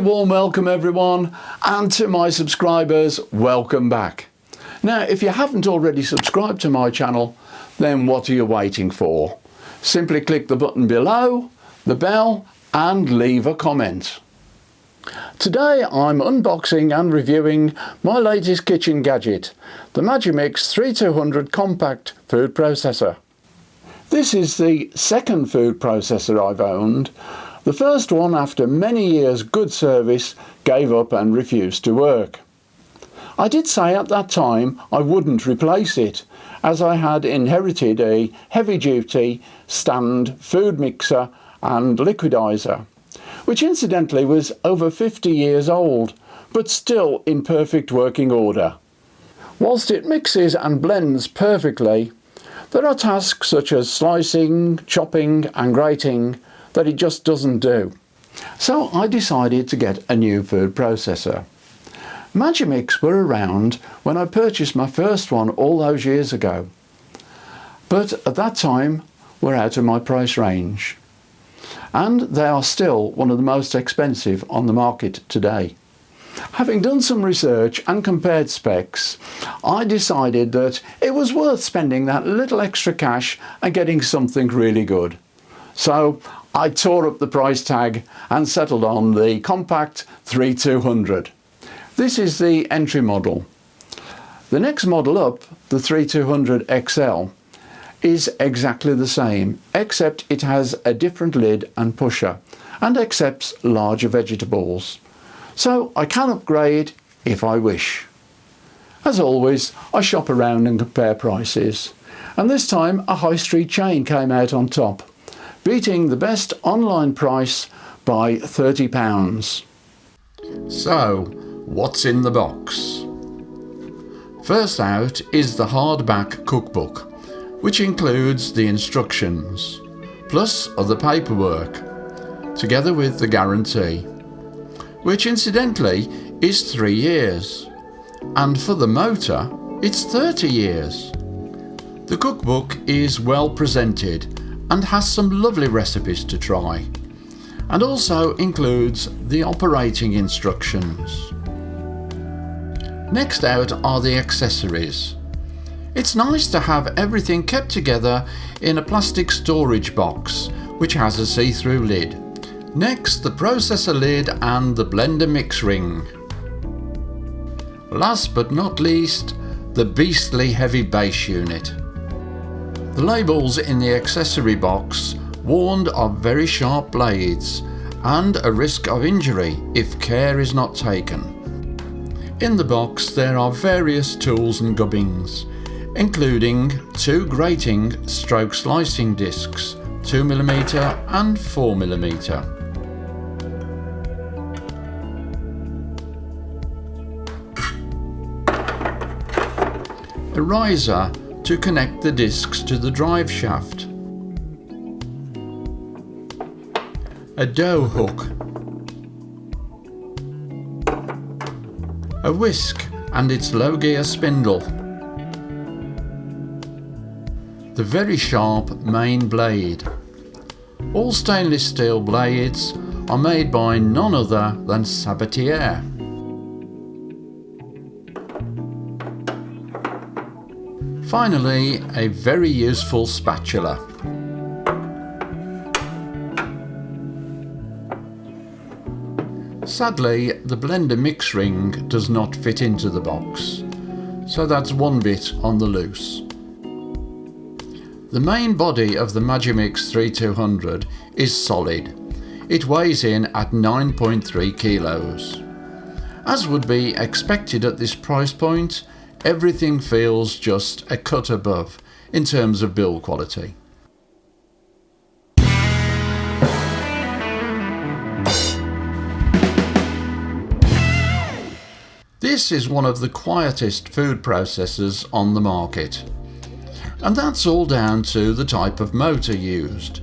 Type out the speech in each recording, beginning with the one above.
warm welcome everyone, and to my subscribers, welcome back. Now if you haven't already subscribed to my channel, then what are you waiting for? Simply click the button below, the bell, and leave a comment. Today I'm unboxing and reviewing my latest kitchen gadget, the Magimix 3200 compact food processor. This is the second food processor I've owned. The first one, after many years good service, gave up and refused to work. I did say at that time I wouldn't replace it, as I had inherited a heavy-duty stand food mixer and liquidizer, which incidentally was over 50 years old, but still in perfect working order. Whilst it mixes and blends perfectly, there are tasks such as slicing, chopping and grating that it just doesn't do. So I decided to get a new food processor. Magimix were around when I purchased my first one all those years ago, but at that time were out of my price range, and they are still one of the most expensive on the market today. Having done some research and compared specs, I decided that it was worth spending that little extra cash and getting something really good. So I tore up the price tag and settled on the compact 3200. This is the entry model. The next model up, the 3200 XL, is exactly the same, except it has a different lid and pusher and accepts larger vegetables. So I can upgrade if I wish. As always, I shop around and compare prices, and this time a high street chain came out on top, beating the best online price by £30. So, what's in the box? First out is the hardback cookbook, which includes the instructions, plus other paperwork, together with the guarantee, which incidentally is 3 years, and for the motor it's 30 years. The cookbook is well presented and has some lovely recipes to try, and also includes the operating instructions. Next out are the accessories. It's nice to have everything kept together in a plastic storage box which has a see-through lid. Next, the processor lid and the blender mix ring. Last but not least, the beastly heavy base unit. The labels in the accessory box warned of very sharp blades and a risk of injury if care is not taken. In the box there are various tools and gubbins, including 2 grating stroke slicing discs, 2mm and 4mm. A riser to connect the discs to the drive shaft, a dough hook, a whisk and its low gear spindle, the very sharp main blade. All stainless steel blades are made by none other than Sabatier. Finally, a very useful spatula. Sadly, the blender mix ring does not fit into the box, so that's one bit on the loose. The main body of the Magimix 3200 is solid. It weighs in at 9.3 kilos. As would be expected at this price point, everything feels just a cut above in terms of build quality. This is one of the quietest food processors on the market, and that's all down to the type of motor used.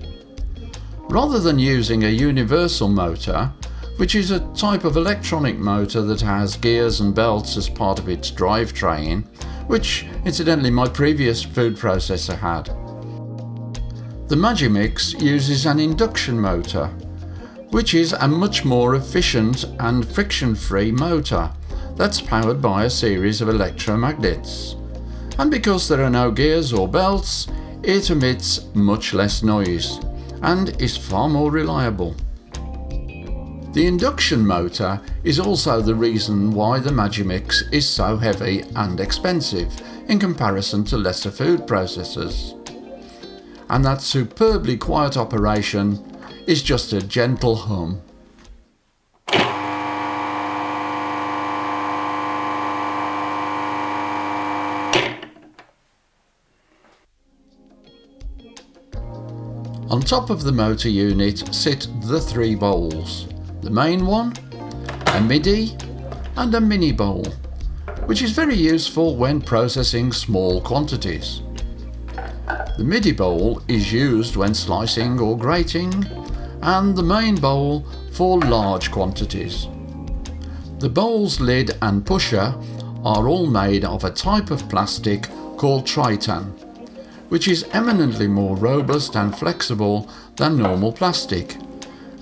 Rather than using a universal motor, which is a type of electronic motor that has gears and belts as part of its drivetrain, which incidentally my previous food processor had, the Magimix uses an induction motor, which is a much more efficient and friction-free motor that's powered by a series of electromagnets. And because there are no gears or belts, it emits much less noise and is far more reliable. The induction motor is also the reason why the Magimix is so heavy and expensive in comparison to lesser food processors. And that superbly quiet operation is just a gentle hum. On top of the motor unit sit the 3 bowls, the main one, a MIDI and a mini bowl, which is very useful when processing small quantities. The MIDI bowl is used when slicing or grating, and the main bowl for large quantities. The bowl's lid and pusher are all made of a type of plastic called tritan, which is eminently more robust and flexible than normal plastic,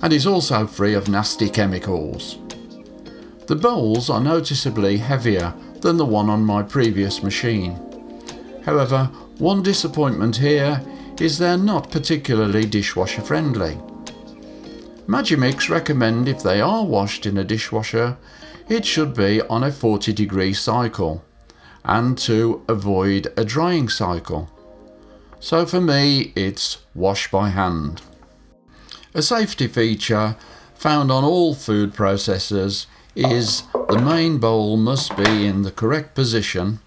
and is also free of nasty chemicals. The bowls are noticeably heavier than the one on my previous machine. However, one disappointment here is they're not particularly dishwasher friendly. Magimix recommend if they are washed in a dishwasher, it should be on a 40-degree cycle, and to avoid a drying cycle. So for me, it's wash by hand. A safety feature found on all food processors is the main bowl must be in the correct position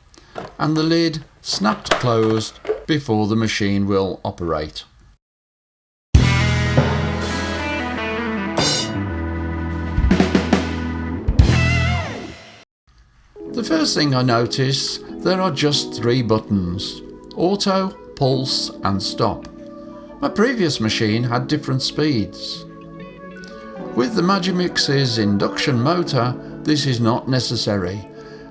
and the lid snapped closed before the machine will operate. The first thing I notice, there are just 3 buttons: auto, pulse and stop. My previous machine had different speeds. With the Magimix's induction motor, this is not necessary,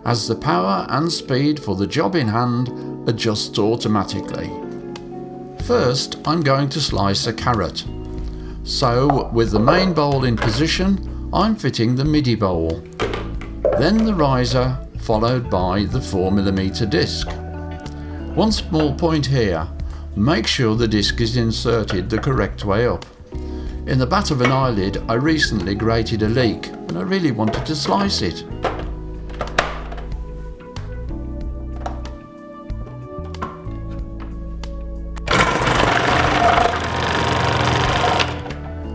as the power and speed for the job in hand adjusts automatically. First, I'm going to slice a carrot. So, with the main bowl in position, I'm fitting the MIDI bowl. Then the riser, followed by the 4mm disc. One small point here, make sure the disc is inserted the correct way up. In the batt of an eyelid I recently grated a leek and I really wanted to slice it.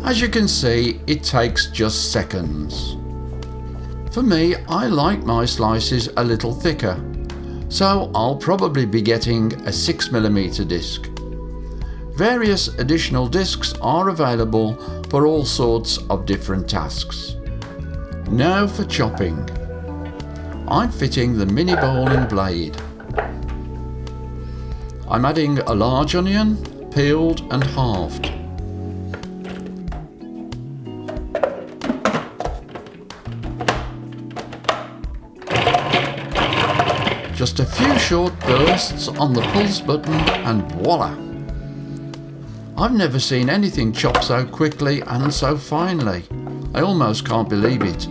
As you can see, it takes just seconds. For me, I like my slices a little thicker, so I'll probably be getting a 6mm disc. Various additional discs are available for all sorts of different tasks. Now for chopping. I'm fitting the mini bowl and blade. I'm adding a large onion, peeled and halved. Just a few short bursts on the pulse button and voila! I've never seen anything chop so quickly and so finely. I almost can't believe it.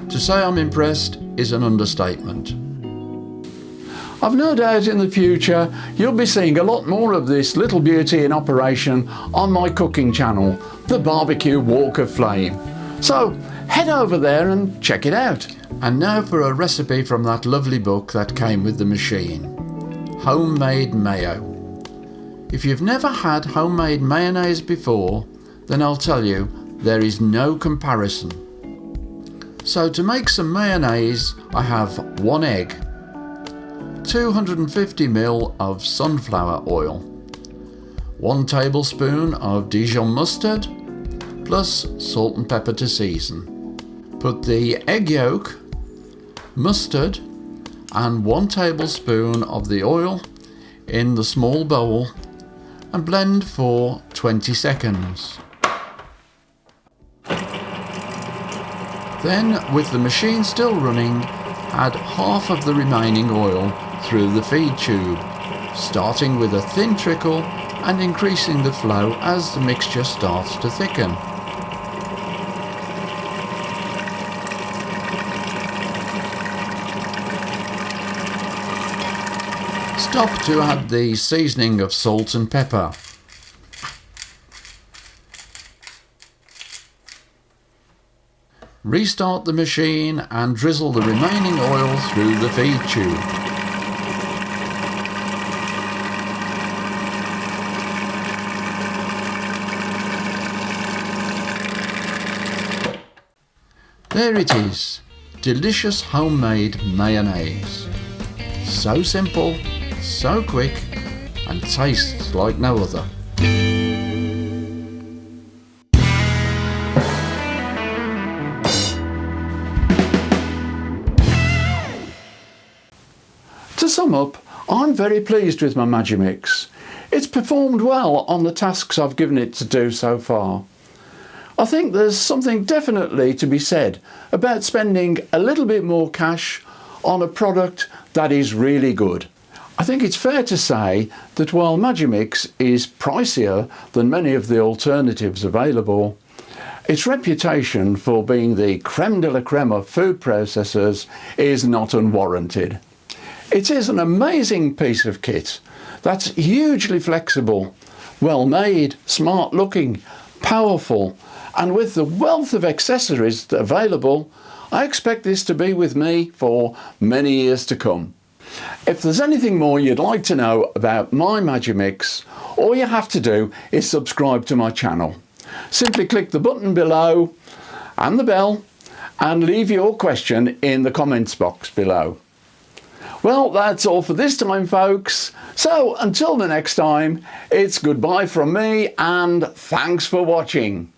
To say I'm impressed is an understatement. I've no doubt in the future you'll be seeing a lot more of this little beauty in operation on my cooking channel, The Barbecue Walk of Flame. So head over there and check it out. And now for a recipe from that lovely book that came with the machine. Homemade mayo. If you've never had homemade mayonnaise before, then I'll tell you, there is no comparison. So to make some mayonnaise, I have 1 egg, 250ml of sunflower oil, 1 tablespoon of Dijon mustard, plus salt and pepper to season. Put the egg yolk, mustard and 1 tablespoon of the oil in the small bowl and blend for 20 seconds. Then, with the machine still running, add half of the remaining oil through the feed tube, starting with a thin trickle and increasing the flow as the mixture starts to thicken. Stop to add the seasoning of salt and pepper. Restart the machine and drizzle the remaining oil through the feed tube. There it is, delicious homemade mayonnaise. So simple, so quick, and tastes like no other. To sum up, I'm very pleased with my Magimix. It's performed well on the tasks I've given it to do so far. I think there's something definitely to be said about spending a little bit more cash on a product that is really good. I think it's fair to say that while Magimix is pricier than many of the alternatives available, its reputation for being the creme de la creme of food processors is not unwarranted. It is an amazing piece of kit that's hugely flexible, well made, smart looking, powerful, and with the wealth of accessories available, I expect this to be with me for many years to come. If there's anything more you'd like to know about my Magimix, all you have to do is subscribe to my channel. Simply click the button below and the bell and leave your question in the comments box below. Well, that's all for this time, folks. So until the next time, it's goodbye from me and thanks for watching.